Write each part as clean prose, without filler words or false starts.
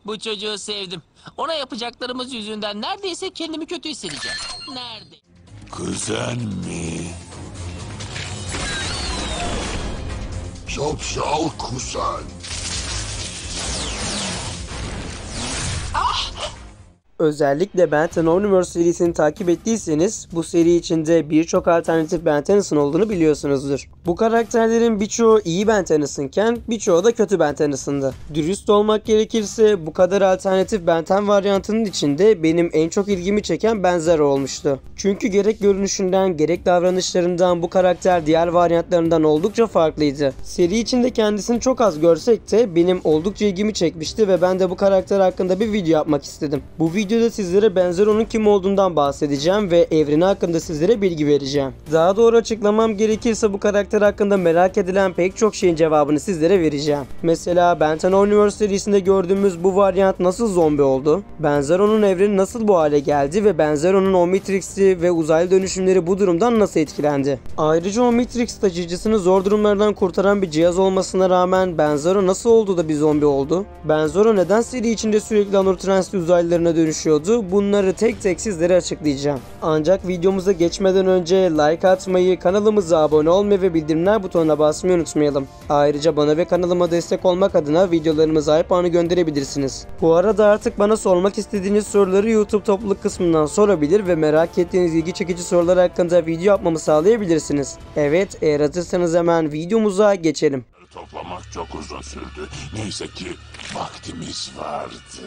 Bu çocuğu sevdim. Ona yapacaklarımız yüzünden neredeyse kendimi kötü hissedeceğim. Nerede? Kuzen mi? Şapşal kuzen. Özellikle Ben 10 Omniverse serisini takip ettiyseniz bu seri içinde birçok alternatif Ben 10'ın olduğunu biliyorsunuzdur. Bu karakterlerin birçoğu iyi Ben 10'ınken birçoğu da kötü Ben 10'ındı. Dürüst olmak gerekirse bu kadar alternatif Ben 10 varyantının içinde benim en çok ilgimi çeken Ben Zero olmuştu. Çünkü gerek görünüşünden gerek davranışlarından bu karakter diğer varyantlarından oldukça farklıydı. Seri içinde kendisini çok az görsek de benim oldukça ilgimi çekmişti ve ben de bu karakter hakkında bir video yapmak istedim. Bu videoda sizlere Ben Zero'nun kim olduğundan bahsedeceğim ve evreni hakkında sizlere bilgi vereceğim. Daha doğru açıklamam gerekirse bu karakter hakkında merak edilen pek çok şeyin cevabını sizlere vereceğim. Mesela Ben 10 Omniverse serisinde gördüğümüz bu varyant nasıl zombi oldu? Ben Zero'nun evreni nasıl bu hale geldi ve Ben Zero'nun Omnitrix'i ve uzaylı dönüşümleri bu durumdan nasıl etkilendi? Ayrıca Omnitrix taşıyıcısını zor durumlardan kurtaran bir cihaz olmasına rağmen Ben Zero nasıl oldu da bir zombi oldu? Ben Zero neden seri içinde sürekli Anor Transli uzaylılarına dönüşüyordu? Bunları tek tek sizlere açıklayacağım. Ancak videomuza geçmeden önce like atmayı, kanalımıza abone olmayı ve bildirimler butonuna basmayı unutmayalım. Ayrıca bana ve kanalıma destek olmak adına videolarımıza puanı gönderebilirsiniz. Bu arada artık bana sormak istediğiniz soruları YouTube topluluk kısmından sorabilir ve merak ettiğiniz ilgi çekici sorular hakkında video yapmamı sağlayabilirsiniz. Evet, eğer hazırsanız hemen videomuza geçelim. Toplamak çok uzun sürdü. Neyse ki vaktimiz vardı.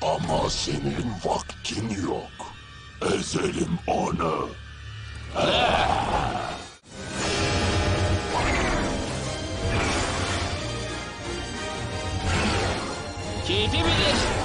Ama senin vaktin yok. Ezelim onu. Keyfi bilir.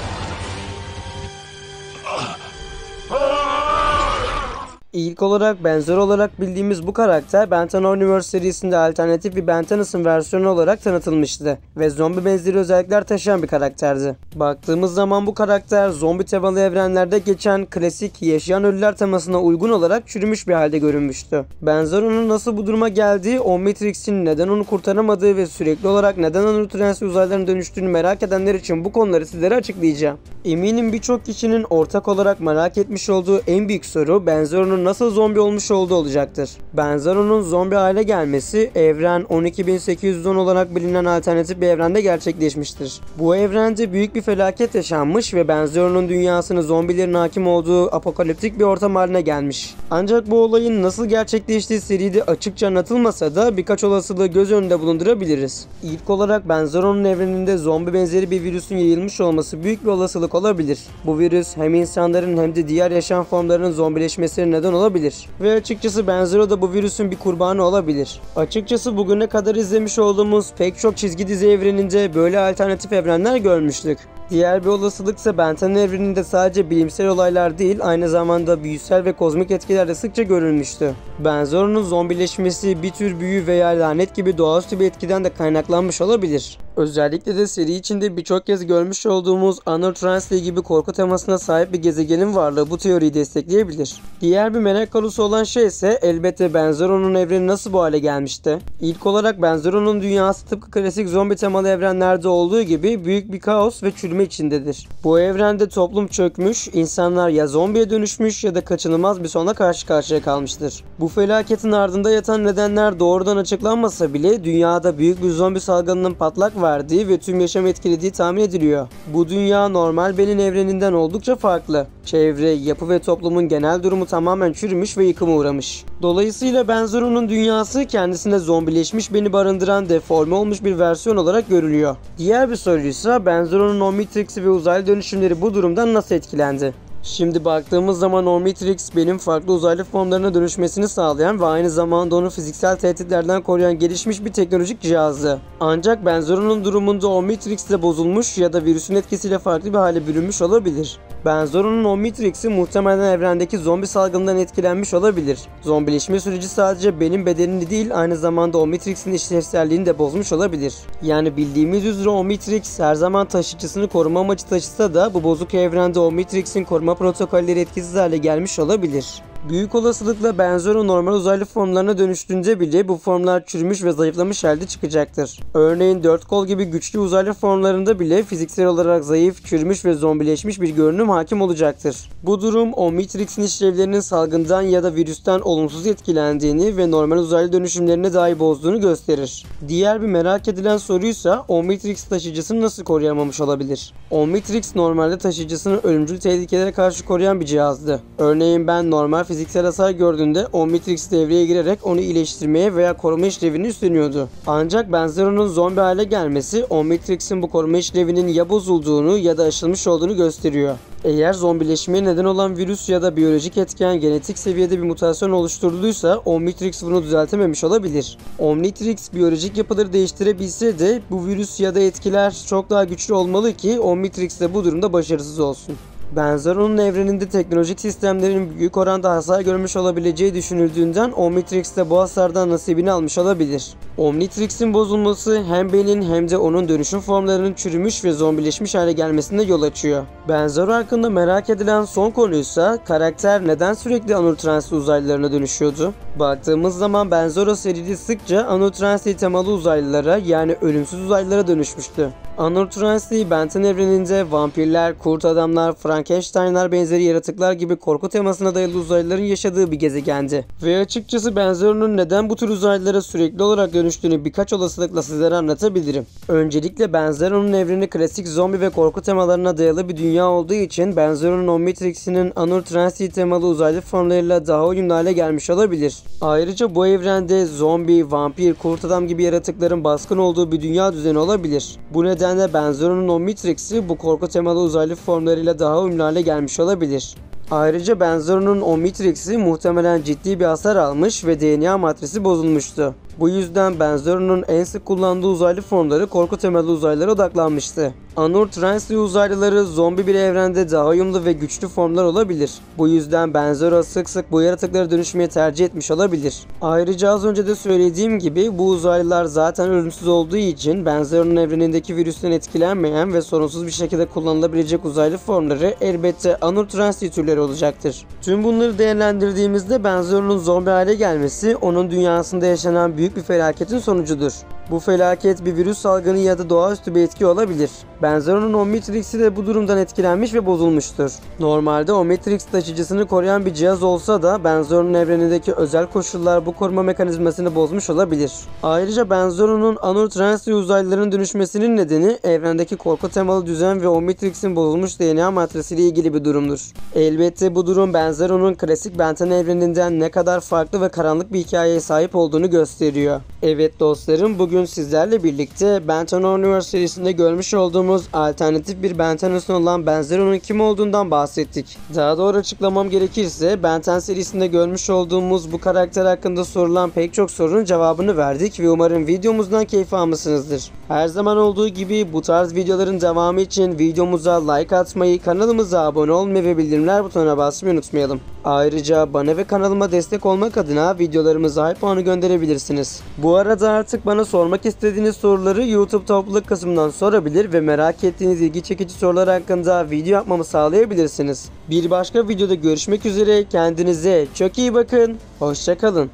İlk olarak benzer olarak bildiğimiz bu karakter Ben 10 Omniverse serisinde alternatif bir Ben 10 versiyonu olarak tanıtılmıştı ve zombi benzeri özellikler taşıyan bir karakterdi. Baktığımız zaman bu karakter zombi temalı evrenlerde geçen klasik yaşayan ölüler temasına uygun olarak çürümüş bir halde görünmüştü. Ben Zero'nun nasıl bu duruma geldiği, Omnitrix'in neden onu kurtaramadığı ve sürekli olarak neden Anor Transli uzaylılarına dönüştüğünü merak edenler için bu konuları sizlere açıklayacağım. Eminim birçok kişinin ortak olarak merak etmiş olduğu en büyük soru Ben Zero'nun nasıl zombi olmuş olduğu olacaktır. Ben Zero'nun zombi hale gelmesi evren 12810 olarak bilinen alternatif bir evrende gerçekleşmiştir. Bu evrende büyük bir felaket yaşanmış ve Ben Zero'nun dünyasını zombilerin hakim olduğu apokaliptik bir ortam haline gelmiş. Ancak bu olayın nasıl gerçekleştiği seride açıkça anlatılmasa da birkaç olasılığı göz önünde bulundurabiliriz. İlk olarak Ben Zero'nun evreninde zombi benzeri bir virüsün yayılmış olması büyük bir olasılık olabilir. Bu virüs hem insanların hem de diğer yaşam formlarının zombileşmesine neden olabilir. Ve açıkçası Ben Zero da bu virüsün bir kurbanı olabilir. Açıkçası bugüne kadar izlemiş olduğumuz pek çok çizgi dizi evreninde böyle alternatif evrenler görmüştük. Diğer bir olasılıksa Ben 10 evreninde sadece bilimsel olaylar değil, aynı zamanda büyüsel ve kozmik etkiler de sıkça görülmüştü. Ben Zero'nun zombileşmesi bir tür büyü veya lanet gibi doğaüstü bir etkiden de kaynaklanmış olabilir. Özellikle de seri içinde birçok kez görmüş olduğumuz Anor Transli gibi korku temasına sahip bir gezegenin varlığı bu teoriyi destekleyebilir. Diğer bir merak konusu olan şey ise elbette Ben Zero'nun evreni nasıl bu hale gelmişti? İlk olarak Ben Zero'nun dünyası tıpkı klasik zombi temalı evrenlerde olduğu gibi büyük bir kaos ve çürüme içindedir. Bu evrende toplum çökmüş, insanlar ya zombiye dönüşmüş ya da kaçınılmaz bir sonla karşı karşıya kalmıştır. Bu felaketin ardında yatan nedenler doğrudan açıklanmasa bile dünyada büyük bir zombi salgınının patlak verdiği ve tüm yaşamı etkilediği tahmin ediliyor. Bu dünya normal Ben'in evreninden oldukça farklı. Çevre, yapı ve toplumun genel durumu tamamen çürümüş ve yıkıma uğramış. Dolayısıyla Ben Zero'nun dünyası kendisinde zombileşmiş Ben'i barındıran deforme olmuş bir versiyon olarak görülüyor. Diğer bir soruysa Ben Zero'nun Omnitrix'i ve uzaylı dönüşümleri bu durumdan nasıl etkilendi? Şimdi baktığımız zaman Omnitrix benim farklı uzaylı formlarına dönüşmesini sağlayan ve aynı zamanda onu fiziksel tehditlerden koruyan gelişmiş bir teknolojik cihazdı. Ancak Ben Zero'nun durumunda Omnitrix de bozulmuş ya da virüsün etkisiyle farklı bir hale bürünmüş olabilir. Ben Zero'nun Omnitrix'i muhtemelen evrendeki zombi salgından etkilenmiş olabilir. Zombileşme süreci sadece benim bedenini değil, aynı zamanda Omnitrix'in işlevselliğini de bozmuş olabilir. Yani bildiğimiz üzere Omnitrix her zaman taşıyıcısını koruma amacı taşısa da bu bozuk evrende Omnitrix'in koruma protokolleri etkisiz hale gelmiş olabilir. Büyük olasılıkla Benzero normal uzaylı formlarına dönüştüğünde bile bu formlar çürümüş ve zayıflamış halde çıkacaktır. Örneğin 4 kol gibi güçlü uzaylı formlarında bile fiziksel olarak zayıf, çürümüş ve zombileşmiş bir görünüm hakim olacaktır. Bu durum Omnitrix'in işlevlerinin salgından ya da virüsten olumsuz etkilendiğini ve normal uzaylı dönüşümlerine dahi bozduğunu gösterir. Diğer bir merak edilen soruysa Omnitrix taşıyıcısını nasıl koruyamamış olabilir? Omnitrix normalde taşıyıcısını ölümcül tehlikelere karşı koruyan bir cihazdı. Örneğin ben normal fiziksel hasar gördüğünde Omnitrix devreye girerek onu iyileştirmeye veya koruma işlevini üstleniyordu. Ancak Benzero'nun zombi hale gelmesi Omnitrix'in bu koruma işlevinin ya bozulduğunu ya da aşılmış olduğunu gösteriyor. Eğer zombileşmeye neden olan virüs ya da biyolojik etken genetik seviyede bir mutasyon oluşturduysa Omnitrix bunu düzeltememiş olabilir. Omnitrix biyolojik yapıları değiştirebilse de bu virüs ya da etkiler çok daha güçlü olmalı ki Omnitrix de bu durumda başarısız olsun. Benzero'nun evreninde teknolojik sistemlerin büyük oranda hasar görmüş olabileceği düşünüldüğünden Omnitrix de bu hasardan nasibini almış olabilir. Omnitrix'in bozulması hem Ben'in hem de onun dönüşüm formlarının çürümüş ve zombileşmiş hale gelmesine yol açıyor. Benzero hakkında merak edilen son konuysa karakter neden sürekli Anur-Transli uzaylılarına dönüşüyordu? Baktığımız zaman Benzero serisi sıkça Anur-Transli temalı uzaylılara yani ölümsüz uzaylılara dönüşmüştü. Anur-Transli, Benten evreninde vampirler, kurt adamlar, Frankenstein'lar benzeri yaratıklar gibi korku temasına dayalı uzaylıların yaşadığı bir gezegendi. Ve açıkçası Benzero'nun neden bu tür uzaylılara sürekli olarak dönüştüğünü birkaç olasılıkla sizlere anlatabilirim. Öncelikle Benzero'nun evreni klasik zombi ve korku temalarına dayalı bir dünya olduğu için Benzero'nun Omnitrix'inin Anur-Transli temalı uzaylı formlarıyla daha uyumlu hale gelmiş olabilir. Ayrıca bu evrende zombi, vampir, kurt adam gibi yaratıkların baskın olduğu bir dünya düzeni olabilir. Bu nedenle Benzero'nun Omnitrix'i bu korku temalı uzaylı formlarıyla daha uyumlu hale gelmiş olabilir. Ayrıca Benzero'nun Omnitrix'i muhtemelen ciddi bir hasar almış ve DNA matrisi bozulmuştu. Bu yüzden Benzero'nun en sık kullandığı uzaylı formları korku temalı uzaylılara odaklanmıştı. Anur-Transli uzaylıları zombi bir evrende daha uyumlu ve güçlü formlar olabilir. Bu yüzden Benzero sık sık bu yaratıklara dönüşmeyi tercih etmiş olabilir. Ayrıca az önce de söylediğim gibi bu uzaylılar zaten ölümsüz olduğu için Benzero'nun evrenindeki virüsten etkilenmeyen ve sorunsuz bir şekilde kullanılabilecek uzaylı formları elbette Anur-Transli türleri olacaktır. Tüm bunları değerlendirdiğimizde Benzero'nun zombi hale gelmesi onun dünyasında yaşanan büyük bir felaketin sonucudur. Bu felaket bir virüs salgını ya da doğaüstü bir etki olabilir. Benzero'nun Omnitrix'i de bu durumdan etkilenmiş ve bozulmuştur. Normalde Omnitrix taşıyıcısını koruyan bir cihaz olsa da Benzero'nun evrenindeki özel koşullar bu koruma mekanizmasını bozmuş olabilir. Ayrıca Benzero'nun Anur-Transli uzaylıların dönüşmesinin nedeni evrendeki korku temalı düzen ve Omnitrix'in bozulmuş DNA matrisiyle ilgili bir durumdur. Elbette bu durum Benzero'nun klasik Benten evreninden ne kadar farklı ve karanlık bir hikayeye sahip olduğunu gösteriyor. Evet dostlarım, bugün sizlerle birlikte Benten Universe serisinde görmüş olduğumuz alternatif bir Bentenus'un olan Benzero'nun kim olduğundan bahsettik. Daha doğru açıklamam gerekirse Benten serisinde görmüş olduğumuz bu karakter hakkında sorulan pek çok sorunun cevabını verdik ve umarım videomuzdan keyif almışsınızdır. Her zaman olduğu gibi bu tarz videoların devamı için videomuza like atmayı, kanalımıza abone olmayı ve bildirimler butonuna basmayı unutmayalım. Ayrıca bana ve kanalıma destek olmak adına videolarımıza hype puanı gönderebilirsiniz. Bu arada artık bana sormak istediğiniz soruları YouTube topluluk kısmından sorabilir ve merak ettiğiniz ilgi çekici sorular hakkında video yapmamı sağlayabilirsiniz. Bir başka videoda görüşmek üzere, kendinize çok iyi bakın, hoşça kalın.